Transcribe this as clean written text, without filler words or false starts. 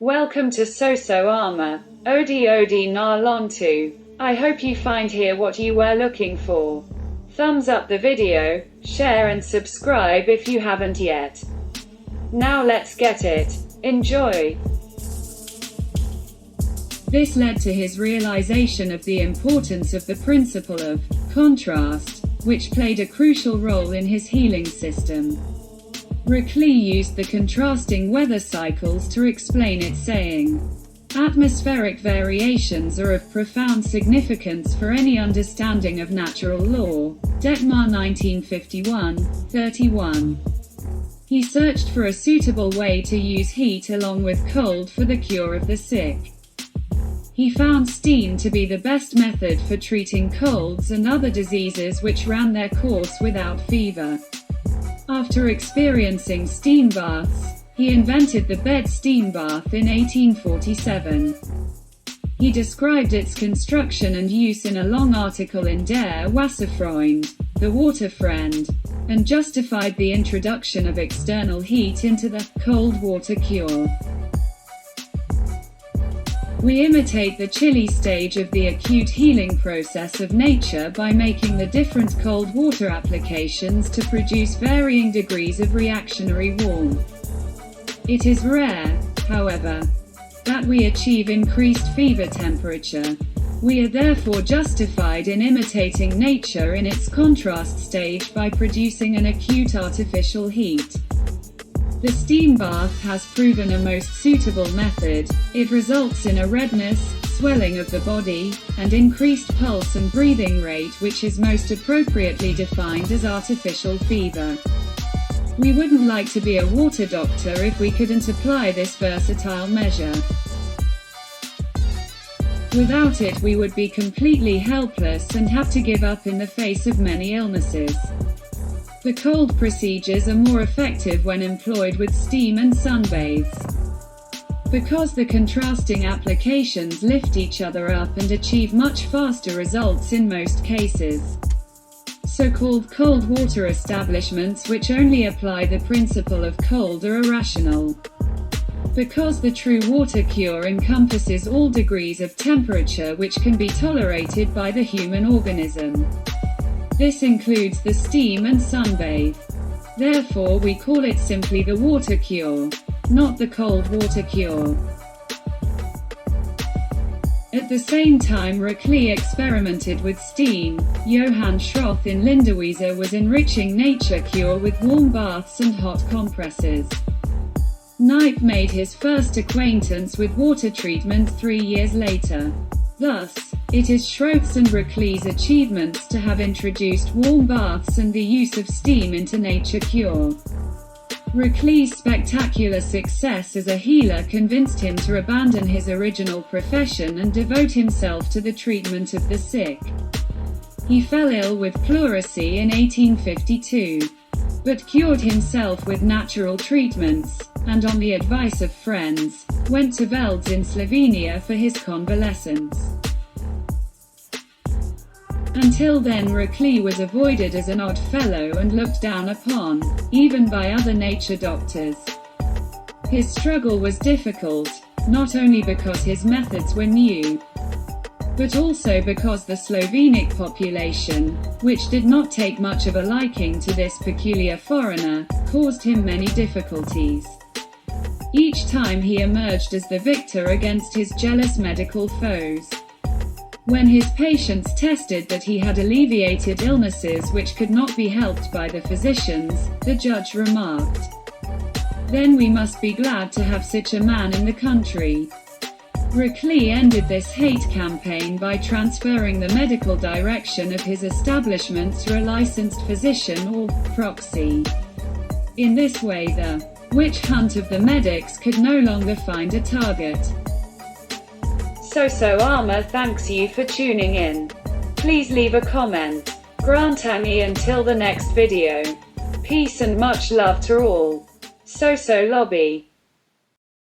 Welcome to AmA Media.2.0. I hope you find here what you were looking for. Thumbs up the video, share and subscribe if you haven't yet. Now let's get it. Enjoy. This led to his realization of the importance of the principle of contrast, which played a crucial role in his healing system. Reclus used the contrasting weather cycles to explain it, saying, "Atmospheric variations are of profound significance for any understanding of natural law." Detmar 1951-31. He searched for a suitable way to use heat along with cold for the cure of the sick. He found steam to be the best method for treating colds and other diseases which ran their course without fever. After experiencing steam baths, he invented the bed steam bath in 1847. He described its construction and use in a long article in Der Wasserfreund, The Water Friend, and justified the introduction of external heat into the cold water cure. We imitate the chilly stage of the acute healing process of nature by making the different cold water applications to produce varying degrees of reactionary warmth. It is rare, however, that we achieve increased fever temperature. We are therefore justified in imitating nature in its contrast stage by producing an acute artificial heat. The steam bath has proven a most suitable method. It results in a redness, swelling of the body, and increased pulse and breathing rate, which is most appropriately defined as artificial fever. We wouldn't like to be a water doctor if we couldn't apply this versatile measure. Without it, we would be completely helpless and have to give up in the face of many illnesses. The cold procedures are more effective when employed with steam and sunbathes. Because the contrasting applications lift each other up and achieve much faster results in most cases. So-called cold water establishments which only apply the principle of cold are irrational. Because the true water cure encompasses all degrees of temperature which can be tolerated by the human organism. This includes the steam and sunbathe. Therefore we call it simply the water cure, not the cold water cure. At the same time Reclus experimented with steam. Johann Schroth in Linderwiese was enriching nature cure with warm baths and hot compresses. Knipe made his first acquaintance with water treatment 3 years later. Thus, it is Schroth's and Reclus' achievements to have introduced warm baths and the use of steam into nature cure. Reclus' spectacular success as a healer convinced him to abandon his original profession and devote himself to the treatment of the sick. He fell ill with pleurisy in 1852, but cured himself with natural treatments, and on the advice of friends, went to Velds in Slovenia for his convalescence. Until then Reclus was avoided as an odd fellow and looked down upon, even by other nature doctors. His struggle was difficult, not only because his methods were new, but also because the Slovenic population, which did not take much of a liking to this peculiar foreigner, caused him many difficulties. Each time he emerged as the victor against his jealous medical foes. When his patients tested that he had alleviated illnesses which could not be helped by the physicians, the judge remarked, "Then we must be glad to have such a man in the country." Reclus ended this hate campaign by transferring the medical direction of his establishment to a licensed physician or proxy. In this way the witch hunt of the medics could no longer find a target. AmA thanks you for tuning in. Please leave a comment. Grant me until the next video. Peace and much love to all. Lobby.